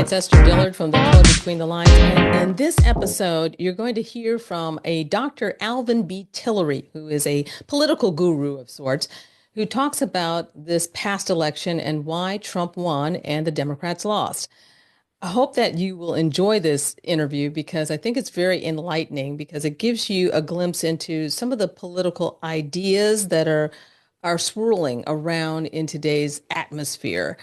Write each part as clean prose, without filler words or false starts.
It's Esther Dillard from The Color Between the Lines. And in this episode, you're going to hear from a Dr. Alvin B. Tillery, who is a political guru of sorts, who talks about this past election and why Trump won and the Democrats lost. I hope that you will enjoy this interview because I think it's very enlightening because it gives you a glimpse into some of the political ideas that are swirling around in today's atmosphere.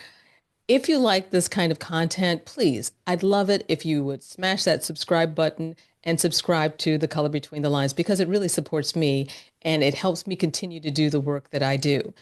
If you like this kind of content, please, I'd love it if you would smash that subscribe button and subscribe to The Color Between the Lines because it really supports me and it helps me continue to do the work that I do.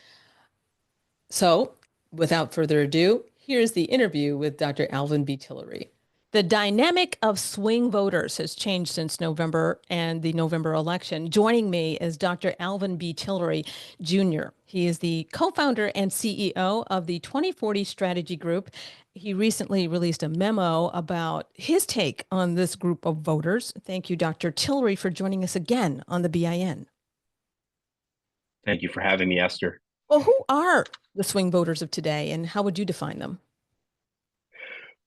So, without further ado, here's the interview with Dr. Alvin B. Tillery. The dynamic of swing voters has changed since November and the November election. Joining me is Dr. Alvin B. Tillery Jr. He is the co-founder and CEO of the 2040 Strategy Group. He recently released a memo about his take on this group of voters. Thank you, Dr. Tillery, for joining us again on the BIN. Thank you for having me, Esther. Well, who are the swing voters of today and how would you define them?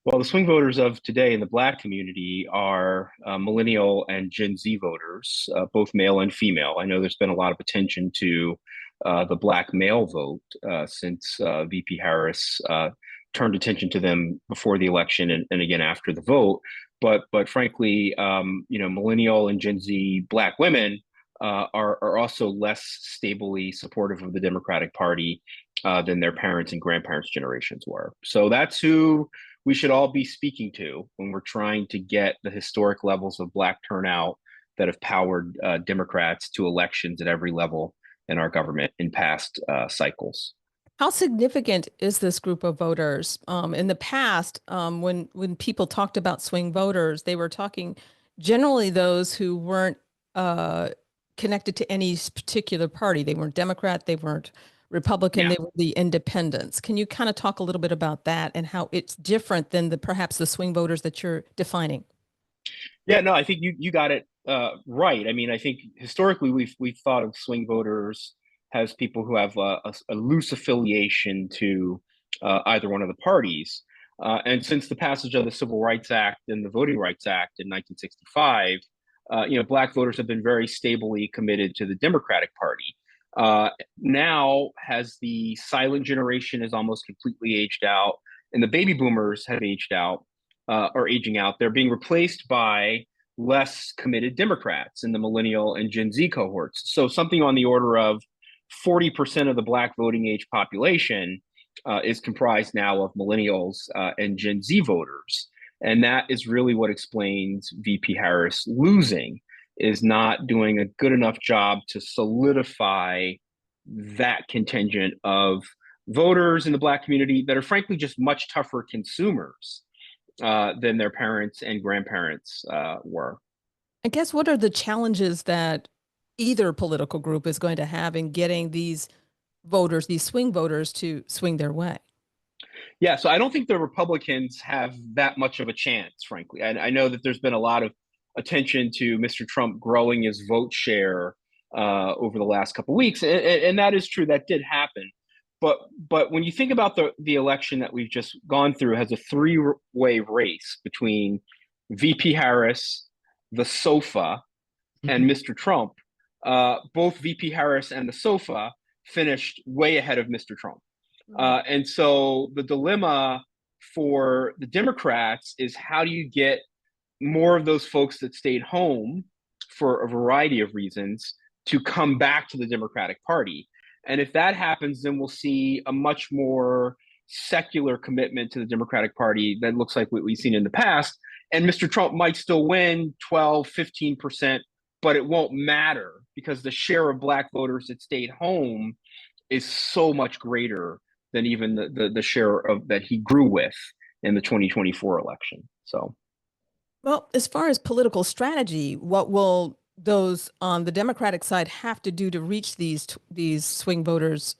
Well, the swing voters of today in the Black community are millennial and Gen Z voters, both male and female. I know there's been a lot of attention to the Black male vote since VP Harris turned attention to them before the election and again after the vote. But frankly, millennial and Gen Z Black women are also less stably supportive of the Democratic Party than their parents' and grandparents' generations were. So that's who we should all be speaking to when we're trying to get the historic levels of Black turnout that have powered Democrats to elections at every level in our government in past cycles. How significant is this group of voters? In the past, when people talked about swing voters, they were talking generally those who weren't connected to any particular party. They weren't Democrat, they weren't Republican, Yeah. they were the independents. Can you kind of talk a little bit about that and how it's different than perhaps the swing voters that you're defining? Yeah, no, I think you got it right. I mean, I think historically we've thought of swing voters as people who have a loose affiliation to either one of the parties. And since the passage of the Civil Rights Act and the Voting Rights Act in 1965, Black voters have been very stably committed to the Democratic Party. Now, as the silent generation is almost completely aged out, and the baby boomers have aged out, are aging out, they're being replaced by less committed Democrats in the millennial and Gen Z cohorts. So something on the order of 40% of the Black voting age population is comprised now of millennials and Gen Z voters. And that is really what explains VP Harris losing, is not doing a good enough job to solidify that contingent of voters in the Black community that are frankly just much tougher consumers than their parents and grandparents were. I guess what are the challenges that either political group is going to have in getting these voters, these swing voters, to swing their way? Yeah, so I don't think the Republicans have that much of a chance, frankly. I know that there's been a lot of attention to Mr. Trump growing his vote share over the last couple of weeks, and that is true. That did happen. But when you think about the election that we've just gone through, has a three-way race between VP Harris, the SOFA, and Mr. Trump. Both VP Harris and the SOFA finished way ahead of Mr. Trump. And so the dilemma for the Democrats is how do you get more of those folks that stayed home for a variety of reasons to come back to the Democratic Party? And if that happens, then we'll see a much more secular commitment to the Democratic Party that looks like what we've seen in the past. And Mr. Trump might still win 12, 15%, but it won't matter because the share of Black voters that stayed home is so much greater than even the share of that he grew with in the 2024 election. So, well, as far as political strategy, what will those on the Democratic side have to do to reach these swing voters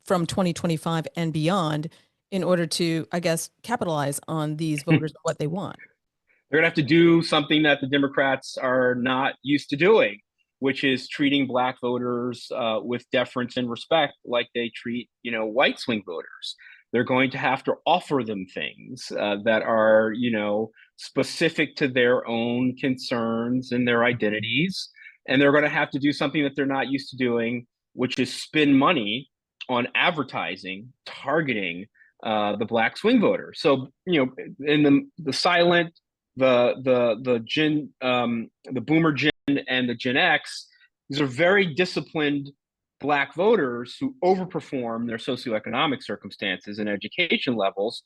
from 2025 and beyond in order to, I guess, capitalize on these voters and what they want? they're going to have to do something that the Democrats are not used to doing, which is treating Black voters with deference and respect like they treat, white swing voters. They're going to have to offer them things that are, specific to their own concerns and their identities. And they're going to have to do something that they're not used to doing, which is spend money on advertising, targeting the black swing voter. So, in the silent, the boomer gen and the Gen X, these are very disciplined black voters who overperform their socioeconomic circumstances and education levels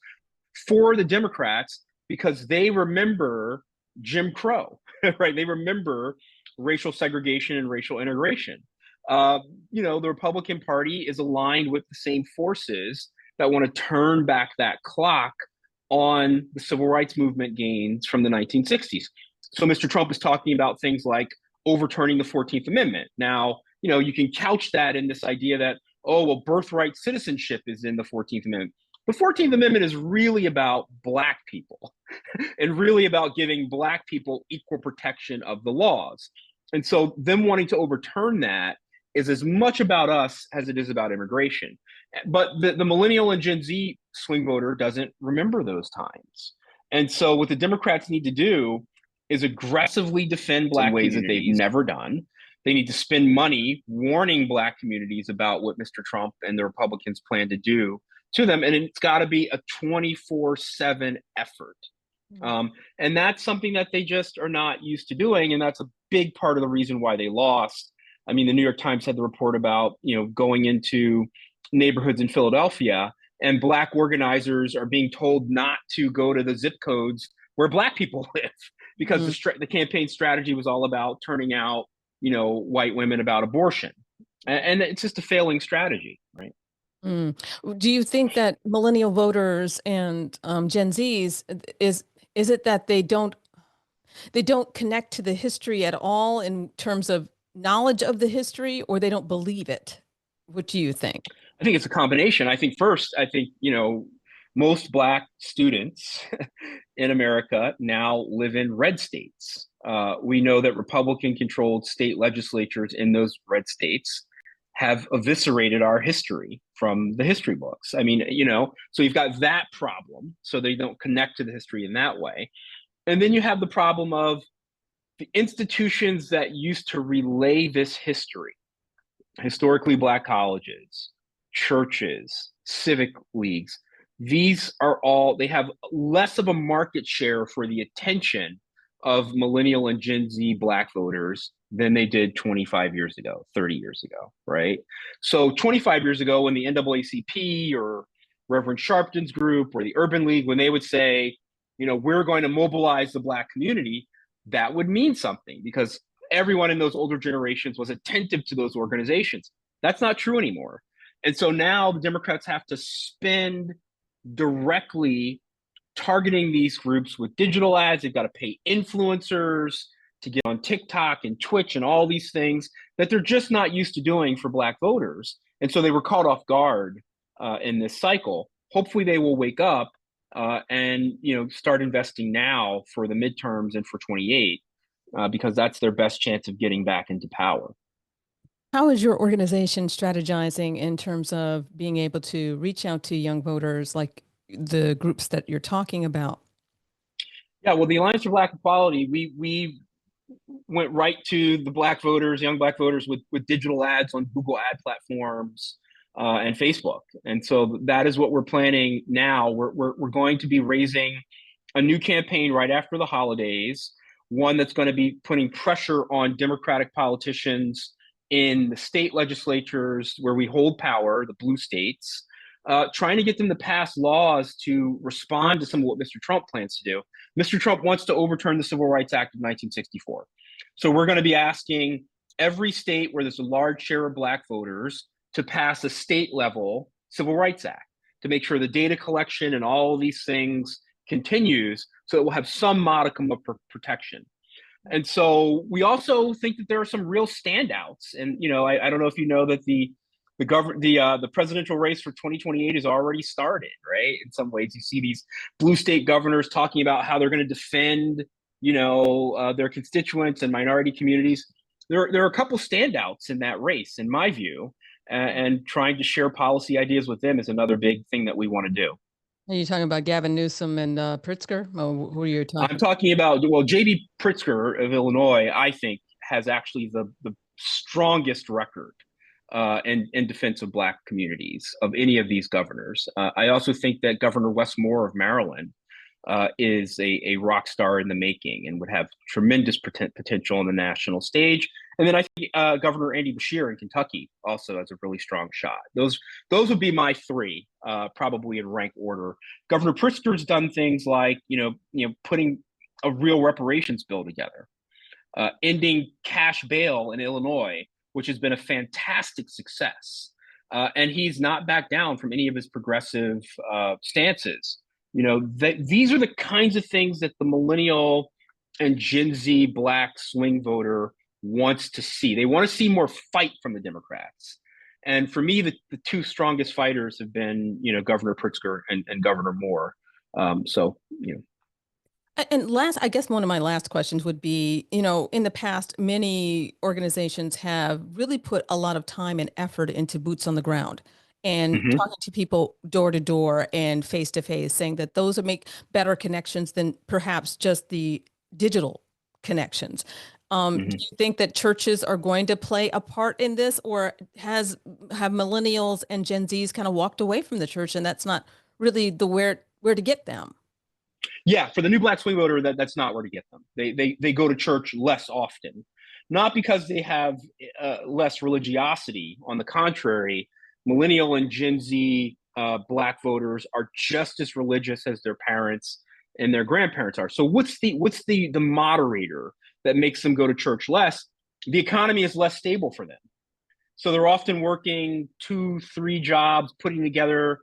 for the Democrats because they remember Jim Crow, right? They remember racial segregation and racial integration. The Republican Party is aligned with the same forces that want to turn back that clock on the civil rights movement gains from the 1960s. So Mr. Trump is talking about things like overturning the 14th Amendment. Now, you can couch that in this idea that, oh, well, birthright citizenship is in the 14th Amendment. The 14th Amendment is really about Black people and really about giving Black people equal protection of the laws. And so them wanting to overturn that is as much about us as it is about immigration. But the millennial and Gen Z swing voter doesn't remember those times. And so what the Democrats need to do is aggressively defend Black in ways that they've never done. They need to spend money warning Black communities about what Mr. Trump and the Republicans plan to do to them. And it's got to be a 24/7 effort. And that's something that they just are not used to doing. And that's a big part of the reason why they lost. I mean, the New York Times had the report about, going into neighborhoods in Philadelphia and Black organizers are being told not to go to the zip codes where Black people live because the campaign strategy was all about turning out, white women about abortion. And it's just a failing strategy, right? Do you think that millennial voters and Gen Zs is it that they don't connect to the history at all in terms of knowledge of the history, or they don't believe it? What do you think? I think it's a combination. I think first, most Black students in America now live in red states. We know that Republican-controlled state legislatures in those red states have eviscerated our history from the history books. I mean, so you've got that problem. So they don't connect to the history in that way. And then you have the problem of the institutions that used to relay this history, historically Black colleges, churches, civic leagues. These are all, they have less of a market share for the attention of millennial and Gen Z Black voters than they did 25 years ago, 30 years ago, right? So 25 years ago, when the NAACP or Reverend Sharpton's group or the Urban League, when they would say, we're going to mobilize the Black community, that would mean something because everyone in those older generations was attentive to those organizations. That's not true anymore. And so now the Democrats have to spend directly targeting these groups with digital ads. They've got to pay influencers to get on TikTok and Twitch and all these things that they're just not used to doing for Black voters. And so they were caught off guard in this cycle. Hopefully they will wake up and start investing now for the midterms and for 28 because that's their best chance of getting back into power. How is your organization strategizing in terms of being able to reach out to young voters like the groups that you're talking about? Yeah, well, the Alliance for Black Equality, we went right to the Black voters, young Black voters with digital ads on Google ad platforms and Facebook. And so that is what we're planning now. We're going to be raising a new campaign right after the holidays, one that's going to be putting pressure on Democratic politicians in the state legislatures where we hold power, the blue states, trying to get them to pass laws to respond to some of what Mr. Trump plans to do. Mr. Trump wants to overturn the Civil Rights Act of 1964. So we're going to be asking every state where there's a large share of Black voters to pass a state level Civil Rights Act to make sure the data collection and all these things continues so that we'll have some modicum of protection. And so we also think that there are some real standouts. And, I don't know if you know that the presidential race for 2028 has already started, right? In some ways, you see these blue state governors talking about how they're going to defend, their constituents and minority communities. There are a couple standouts in that race, in my view. and trying to share policy ideas with them is another big thing that we want to do. Are you talking about Gavin Newsom and Pritzker? Oh, who are you I'm talking? talking about, well, JB Pritzker of Illinois, I think, has actually the strongest record in defense of Black communities of any of these governors. I also think that Governor Wes Moore of Maryland is a rock star in the making and would have tremendous potential on the national stage. And then I think Governor Andy Beshear in Kentucky also has a really strong shot. Those would be my three, probably in rank order. Governor Pritzker's done things like putting a real reparations bill together, ending cash bail in Illinois, which has been a fantastic success. And he's not backed down from any of his progressive stances. These are the kinds of things that the millennial and Gen Z Black swing voter wants to see. They want to see more fight from the Democrats. And for me, the two strongest fighters have been, Governor Pritzker and Governor Moore. And last, I guess one of my last questions would be, in the past, many organizations have really put a lot of time and effort into boots on the ground and Mm-hmm, talking to people door to door and face to face, saying that those would make better connections than perhaps just the digital connections. Do mm-hmm. you think that churches are going to play a part in this, or have millennials and Gen Zs kind of walked away from the church, and that's not really the where to get them? Yeah, for the new Black swing voter, that's not where to get them. They go to church less often, not because they have less religiosity. On the contrary, millennial and Gen Z Black voters are just as religious as their parents and their grandparents are. So what's the moderator that makes them go to church less? The economy is less stable for them. So they're often working 2, 3 jobs, putting together,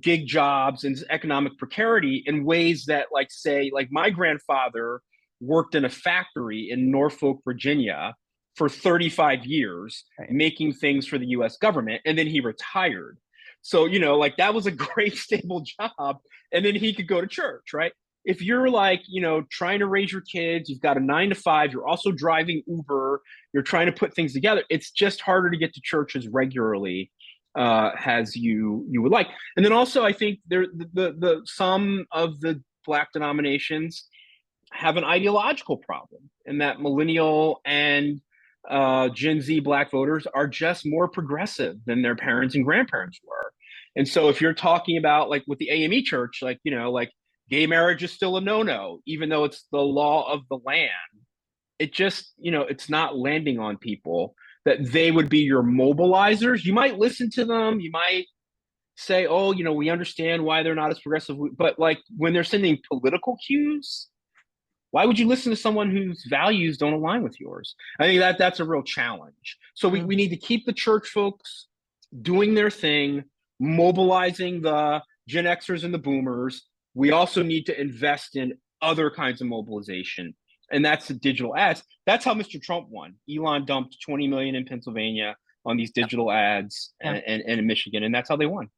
gig jobs and economic precarity in ways that, like, say, like my grandfather worked in a factory in Norfolk, Virginia for 35 years, Right. making things for the US government. And then he retired. So, like that was a great, stable job. And then he could go to church, right? If you're like, trying to raise your kids, you've got a 9 to 5, you're also driving Uber, you're trying to put things together, it's just harder to get to church as regularly as you would like. And then also, I think the some of the Black denominations have an ideological problem, in that millennial and Gen Z Black voters are just more progressive than their parents and grandparents were. And so, if you're talking about, like, with the AME church, like gay marriage is still a no-no, even though it's the law of the land, it just, it's not landing on people that they would be your mobilizers. You might listen to them, you might say, oh, we understand why they're not as progressive, but like when they're sending political cues, why would you listen to someone whose values don't align with yours? I think that's a real challenge. So we need to keep the church folks doing their thing, mobilizing the Gen Xers and the boomers. We also need to invest in other kinds of mobilization, and that's the digital ads. That's how Mr. Trump won. Elon dumped 20 million in Pennsylvania on these digital ads, Yeah. and in Michigan, and that's how they won.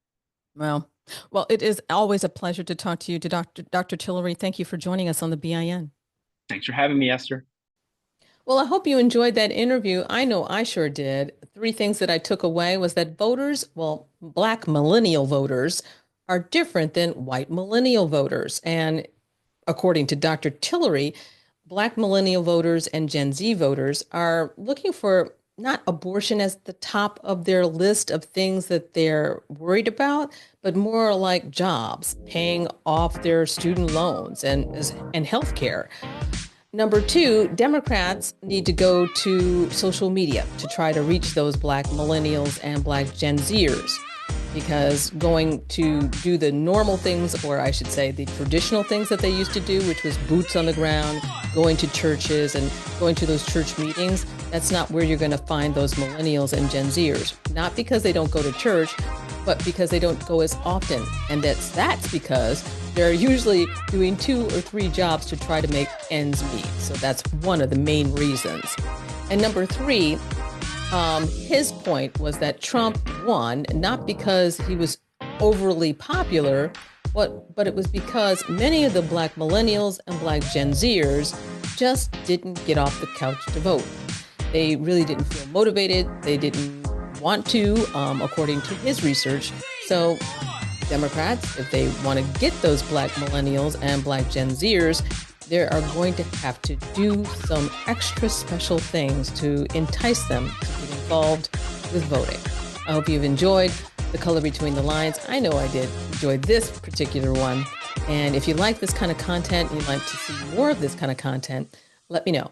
Well, well, it is always a pleasure to talk to you, to Dr. Tillery. Thank you for joining us on the BIN. Thanks for having me, Esther. Well, I hope you enjoyed that interview. I know I sure did. Three things that I took away was that voters, well, Black millennial voters, are different than white millennial voters. And according to Dr. Tillery, Black millennial voters and Gen Z voters are looking for not abortion as the top of their list of things that they're worried about, but more like jobs, paying off their student loans and health care. Number two, Democrats need to go to social media to try to reach those Black millennials and Black Gen Zers, because going to do the normal things, or I should say the traditional things that they used to do, which was boots on the ground, going to churches and going to those church meetings, that's not where you're going to find those millennials and Gen Zers. Not because they don't go to church, but because they don't go as often. And that's because they're usually doing 2 or 3 jobs to try to make ends meet. So that's one of the main reasons. And number three, his point was that Trump won not because he was overly popular, but it was because many of the Black millennials and Black Gen Zers just didn't get off the couch to vote. They really didn't feel motivated. They didn't want to, according to his research. So Democrats, if they want to get those Black millennials and Black Gen Zers, they are going to have to do some extra special things to entice them to get involved with voting. I hope you've enjoyed The Color Between the Lines. I know I did enjoy this particular one. And if you like this kind of content, you'd like to see more of this kind of content, let me know.